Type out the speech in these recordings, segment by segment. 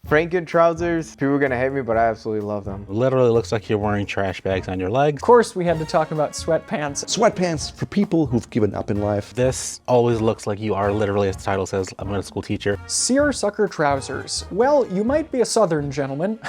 Frankentrousers, people are gonna hate me, but I absolutely love them. Literally looks like you're wearing trash bags on your legs. Of course, we had to talk about sweatpants. Sweatpants for people who've given up in life. This always looks like you are literally, as the title says, a middle school teacher. Seersucker trousers. Well, you might be a southern gentleman.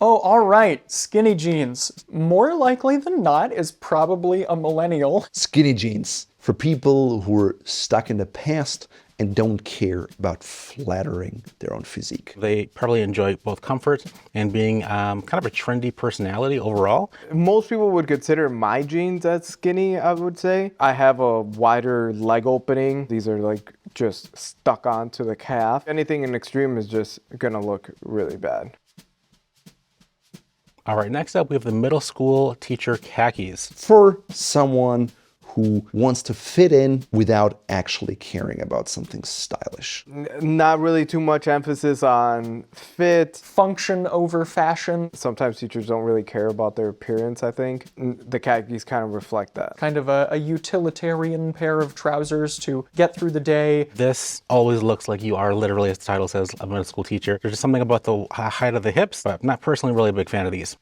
Oh, all right, skinny jeans. More likely than not is probably a millennial. Skinny jeans for people who are stuck in the past and don't care about flattering their own physique. They probably enjoy both comfort and being kind of a trendy personality overall. Most people would consider my jeans as skinny, I would say. I have a wider leg opening. These are like just stuck onto the calf. Anything in extreme is just gonna look really bad. All right, next up we have the middle school teacher khakis. For someone who wants to fit in without actually caring about something stylish. Not really too much emphasis on fit. Function over fashion. Sometimes teachers don't really care about their appearance, I think. The khakis kind of reflect that. Kind of a utilitarian pair of trousers to get through the day. This always looks like you are literally, as the title says, a middle school teacher. There's just something about the height of the hips, but I'm not personally really a big fan of these.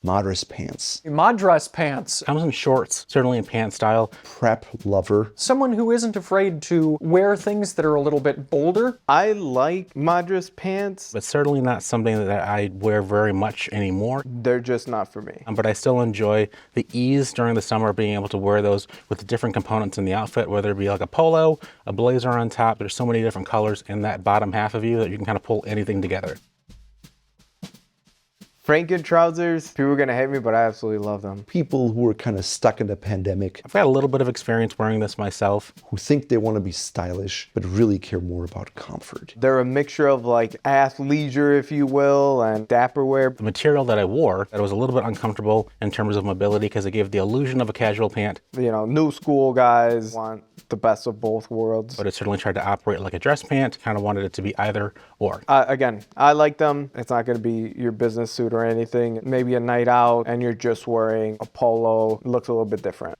Madras Pants. Madras Pants. Comes in shorts, certainly in pant style. Prep lover. Someone who isn't afraid to wear things that are a little bit bolder. I like Madras Pants, But certainly not something that I wear very much anymore. they're just not for me. But I still enjoy the ease during the summer, being able to wear those with the different components in the outfit, whether it be like a polo, a blazer on top. There's so many different colors in that bottom half of you that you can kind of pull anything together. Frankentrousers, people are gonna hate me, but I absolutely love them. People who are kind of stuck in the pandemic, I've got a little bit of experience wearing this myself. who think they want to be stylish, but really care more about comfort. They're a mixture of like athleisure, if you will, and dapper wear. The material that I wore, that was a little bit uncomfortable in terms of mobility because it gave the illusion of a casual pant, You know, new school guys want the best of both worlds. but it certainly tried to operate like a dress pant, kind of wanted it to be either or. Again, I like them. It's not gonna be your business suit or anything. Maybe a night out and you're just wearing a polo. It looks a little bit different.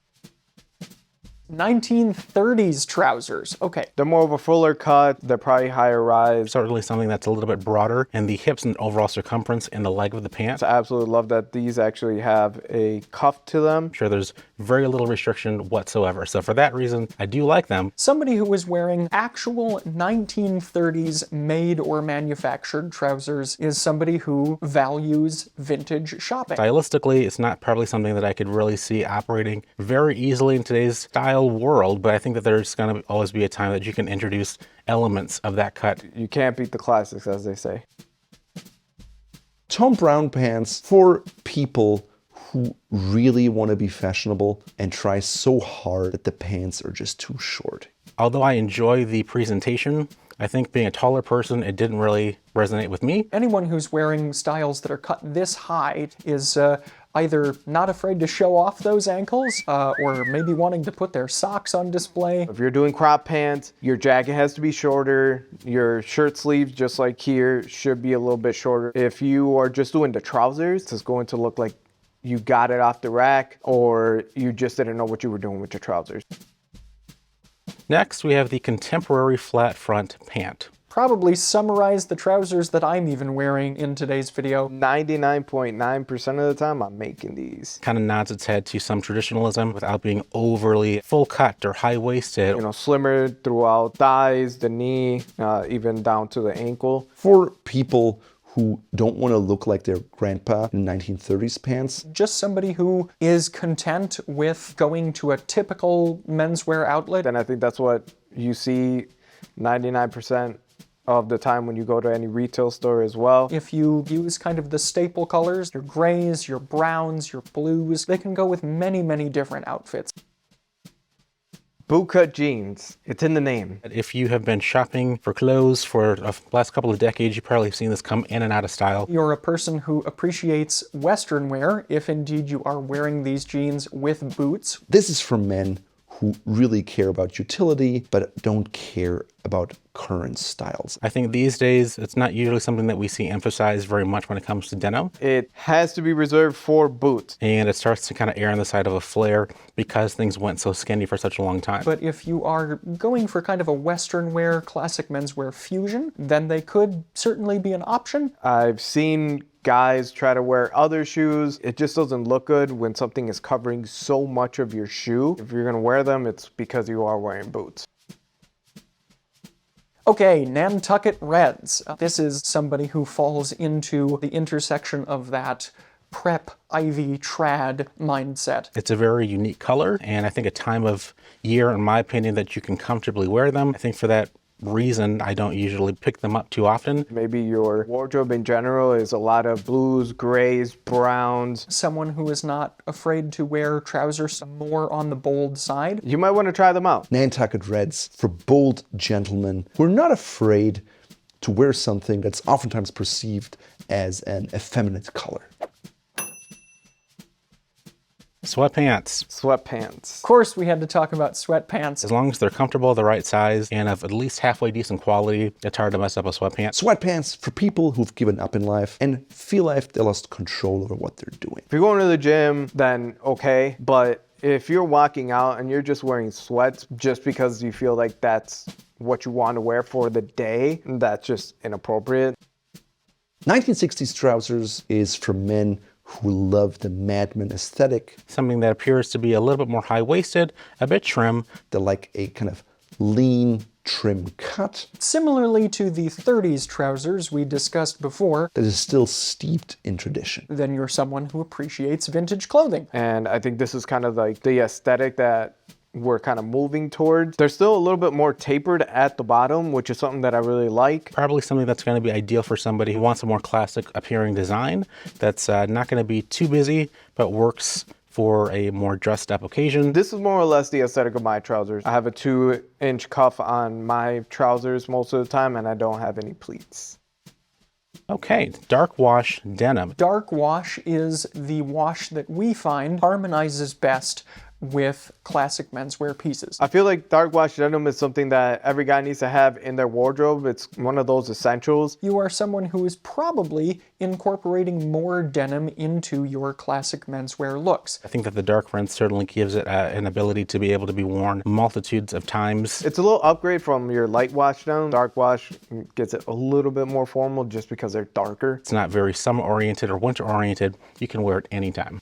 1930s trousers. Okay. They're more of a fuller cut. They're probably higher rise. Certainly something that's a little bit broader in the hips and overall circumference in the leg of the pant. I absolutely love that these actually have a cuff to them. I'm sure there's very little restriction whatsoever. So for that reason, I do like them. Somebody who was wearing actual 1930s made or manufactured trousers is somebody who values vintage shopping. Stylistically, it's not probably something that I could really see operating very easily in today's style world, but I think that there's going to always be a time that you can introduce elements of that cut. You can't beat the classics, as they say. Thom brown pants for people who really want to be fashionable and try so hard that the pants are just too short. Although I enjoy the presentation, I think being a taller person, it didn't really resonate with me. Anyone who's wearing styles that are cut this high is either not afraid to show off those ankles or maybe wanting to put their socks on display. If you're doing crop pants, your jacket has to be shorter. Your shirt sleeves, just like here, should be a little bit shorter. If you are just doing the trousers, it's going to look like you got it off the rack or you just didn't know what you were doing with your trousers. Next, we have the contemporary flat front pant. Probably summarize the trousers that I'm even wearing in today's video. 99.9% of the time, I'm making these. Kind of nods its head to some traditionalism without being overly full cut or high-waisted. You know, slimmer throughout thighs, the knee, even down to the ankle. For people who don't want to look like their grandpa in 1930s pants. Just somebody who is content with going to a typical menswear outlet. And I think that's what you see 99% of the time when you go to any retail store as well. If you use kind of the staple colors, your grays, your browns, your blues, they can go with many, many different outfits. Bootcut jeans, it's in the name. If you have been shopping for clothes for the last couple of decades, you probably have seen this come in and out of style. You're a person who appreciates Western wear, if indeed you are wearing these jeans with boots. This is for men who really care about utility but don't care about current styles. I think these days it's not usually something that we see emphasized very much when it comes to denim. It has to be reserved for boots. And it starts to kind of err on the side of a flare because things went so skinny for such a long time. But if you are going for kind of a Western wear, classic menswear fusion, then they could certainly be an option. I've seen guys try to wear other shoes. It just doesn't look good when something is covering so much of your shoe. If you're gonna wear them, it's because you are wearing boots. Okay, Nantucket Reds. This is somebody who falls into the intersection of that prep, Ivy, trad mindset. It's a very unique color, and I think a time of year, in my opinion, that you can comfortably wear them. I think for that reason, I don't usually pick them up too often. Maybe your wardrobe in general is a lot of blues, grays, browns. Someone who is not afraid to wear trousers more on the bold side. You might want to try them out. Nantucket Reds for bold gentlemen who are not afraid to wear something that's oftentimes perceived as an effeminate color. Sweatpants. Sweatpants. Of course, we had to talk about sweatpants. As long as they're comfortable, the right size, and of at least halfway decent quality, it's hard to mess up a sweatpant. Sweatpants for people who've given up in life and feel like they lost control over what they're doing. If you're going to the gym, then okay, but if you're walking out and you're just wearing sweats just because you feel like that's what you want to wear for the day, that's just inappropriate. 1960s trousers is for men who love the madman aesthetic. Something that appears to be a little bit more high-waisted, a bit trim. They like a kind of lean, trim cut Similarly to the 30s trousers we discussed before, that is still steeped in tradition. then you're someone who appreciates vintage clothing. And I think this is kind of like the aesthetic that we're kind of moving towards. They're still a little bit more tapered at the bottom, which is something that I really like. Probably something that's going to be ideal for somebody who wants a more classic appearing design that's not going to be too busy, but works for a more dressed up occasion. This is more or less the aesthetic of my trousers. I have a 2-inch cuff on my trousers most of the time, and I don't have any pleats. Okay, dark wash denim. Dark wash is the wash that we find harmonizes best with classic menswear pieces. I feel like dark wash denim is something that every guy needs to have in their wardrobe. It's one of those essentials. You are someone who is probably incorporating more denim into your classic menswear looks. I think that the dark red certainly gives it an ability to be able to be worn multitudes of times. It's a little upgrade from your light wash denim. Dark wash gets it a little bit more formal just because they're darker. It's not very summer oriented or winter oriented. You can wear it anytime.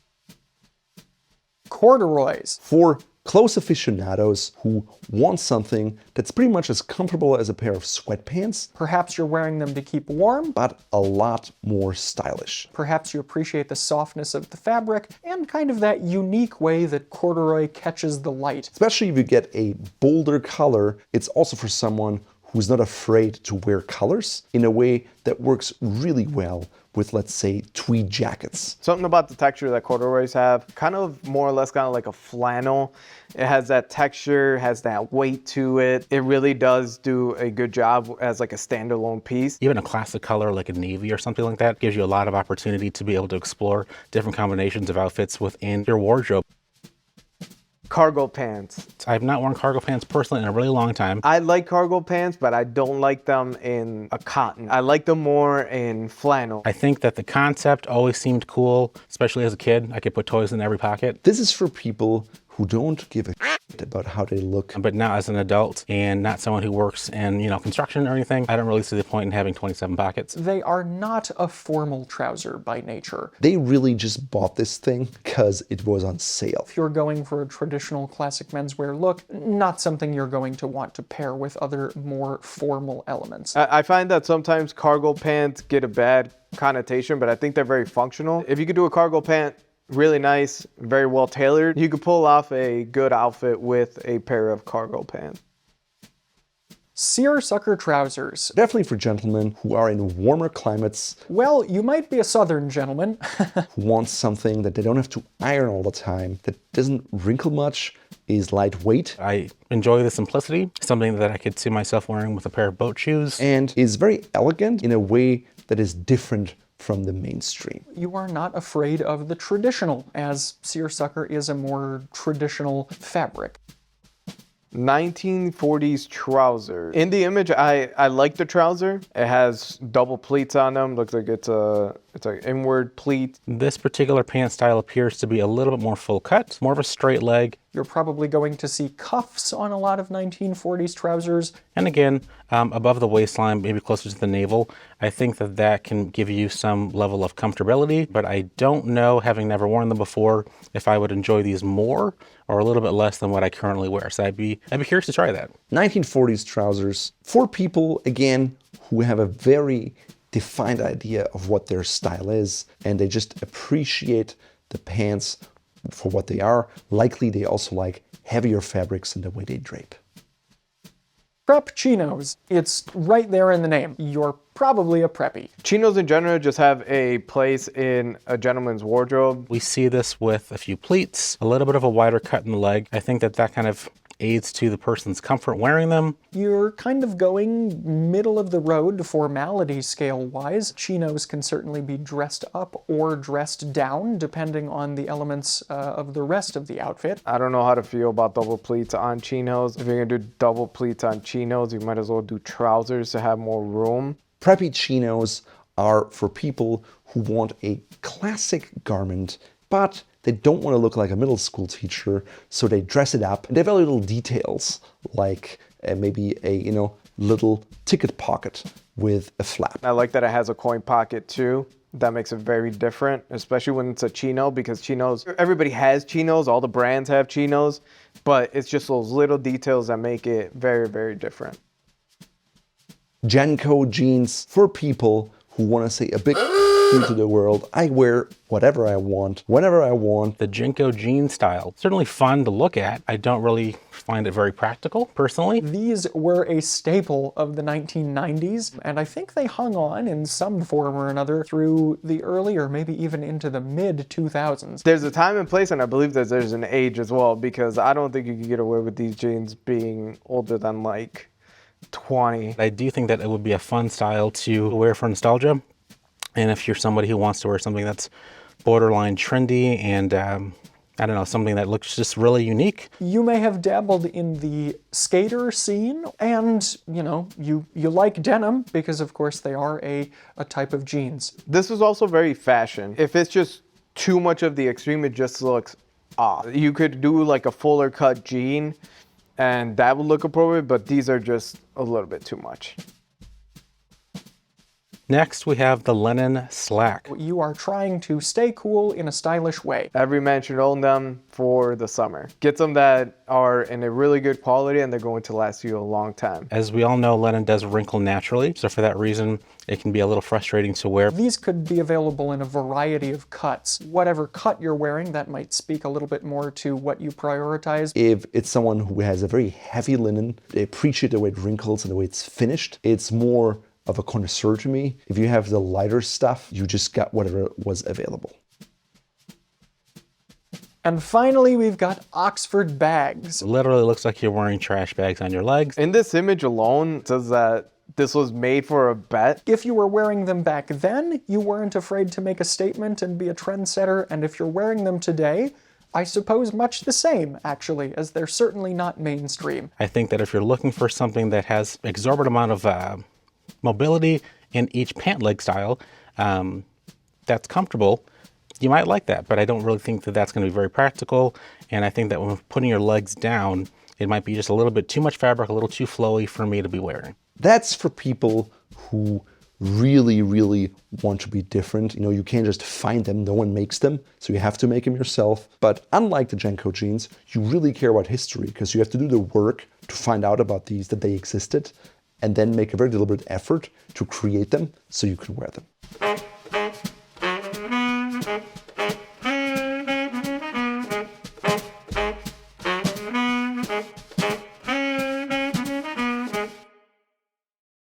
Corduroys. For clothes aficionados who want something that's pretty much as comfortable as a pair of sweatpants, Perhaps you're wearing them to keep warm. but a lot more stylish. Perhaps you appreciate the softness of the fabric and kind of that unique way that corduroy catches the light. Especially if you get a bolder color, it's also for someone who's not afraid to wear colors in a way that works really well with, let's say, tweed jackets. Something about the texture that corduroys have, kind of more or less kind of like a flannel. It has that texture, has that weight to it. It really does do a good job as like a standalone piece. Even a classic color like a navy or something like that gives you a lot of opportunity to be able to explore different combinations of outfits within your wardrobe. Cargo pants. I've not worn cargo pants personally in a really long time. I like cargo pants, but I don't like them in a cotton. I like them more in flannel. I think that the concept always seemed cool, especially as a kid. I could put toys in every pocket. This is for people who don't give a shit about how they look. But now as an adult and not someone who works in, construction or anything, I don't really see the point in having 27 pockets. They are not a formal trouser by nature. They really just bought this thing because it was on sale. If you're going for a traditional classic menswear look, not something you're going to want to pair with other more formal elements. I find that sometimes cargo pants get a bad connotation, but I think they're very functional. If you could do a cargo pant really nice, very well tailored, you could pull off a good outfit with a pair of cargo pants. Seersucker trousers. Definitely for gentlemen who are in warmer climates, Well, you might be a southern gentleman. who want something that they don't have to iron all the time, that doesn't wrinkle much, is lightweight, I enjoy the simplicity, something that I could see myself wearing with a pair of boat shoes. and is very elegant in a way that is different from the mainstream. You are not afraid of the traditional, as seersucker is a more traditional fabric. 1940s trouser. In the image, I like the trouser. It has double pleats on them. Looks like it's an inward pleat. This particular pant style appears to be a little bit more full cut, more of a straight leg. You're probably going to see cuffs on a lot of 1940s trousers. And again, above the waistline, maybe closer to the navel. I think that that can give you some level of comfortability, but I don't know, having never worn them before, if I would enjoy these more or a little bit less than what I currently wear. So I'd be curious to try that. 1940s trousers for people, again, who have a very defined idea of what their style is, and they just appreciate the pants for what they are. Likely they also like heavier fabrics in the way they drape. Prep chinos. It's right there in the name. You're probably a preppy. Chinos in general just have a place in a gentleman's wardrobe. We see this with a few pleats, a little bit of a wider cut in the leg. I think that that kind of aids to the person's comfort wearing them. You're kind of going middle of the road formality scale-wise. Chinos can certainly be dressed up or dressed down, depending on the elements of the rest of the outfit. I don't know how to feel about double pleats on chinos. If you're gonna do double pleats on chinos, you might as well do trousers to have more room. Preppy chinos are for people who want a classic garment, but they don't want to look like a middle school teacher, so they dress it up. And they have little details, like maybe a little ticket pocket with a flap. I like that it has a coin pocket too. That makes it very different, especially when it's a chino, because chinos, everybody has chinos, all the brands have chinos, but it's just those little details that make it very, very different. JNCO jeans for people who want to say a big to the world. I wear whatever I want, whenever I want. The JNCO jean style, certainly fun to look at. I don't really find it very practical, personally. These were a staple of the 1990s, and I think they hung on in some form or another through the early or maybe even into the mid-2000s. There's a time and place, and I believe that there's an age as well, because I don't think you can get away with these jeans being older than like 20. I do think that it would be a fun style to wear for nostalgia. And if you're somebody who wants to wear something that's borderline trendy and, I don't know, something that looks just really unique. You may have dabbled in the skater scene, and, you like denim, because of course they are a type of jeans. This is also very fashion. If it's just too much of the extreme, it just looks off. You could do like a fuller cut jean, and that would look appropriate, but these are just a little bit too much. Next, we have the linen slack. You are trying to stay cool in a stylish way. Every man should own them for the summer. Get some that are in a really good quality and they're going to last you a long time. As we all know, linen does wrinkle naturally, so for that reason, it can be a little frustrating to wear. These could be available in a variety of cuts. Whatever cut you're wearing, that might speak a little bit more to what you prioritize. If it's someone who has a very heavy linen, they appreciate the way it wrinkles and the way it's finished. It's more of a connoisseur to me. If you have the lighter stuff, you just got whatever was available. And finally, we've got Oxford bags. It literally looks like you're wearing trash bags on your legs. In this image alone, it says that this was made for a bet. If you were wearing them back then, you weren't afraid to make a statement and be a trendsetter, and if you're wearing them today, I suppose much the same, actually, as they're certainly not mainstream. I think that if you're looking for something that has exorbitant amount of mobility in each pant leg style that's comfortable, you might like that, but I don't really think that that's going to be very practical. And I think that when putting your legs down, it might be just a little bit too much fabric, a little too flowy for me to be wearing. That's for people who really, really want to be different. You can't just find them, no one makes them, so you have to make them yourself. But unlike the JNCO jeans, you really care about history, because you have to do the work to find out about these, that they existed, and then make a very deliberate effort to create them so you can wear them.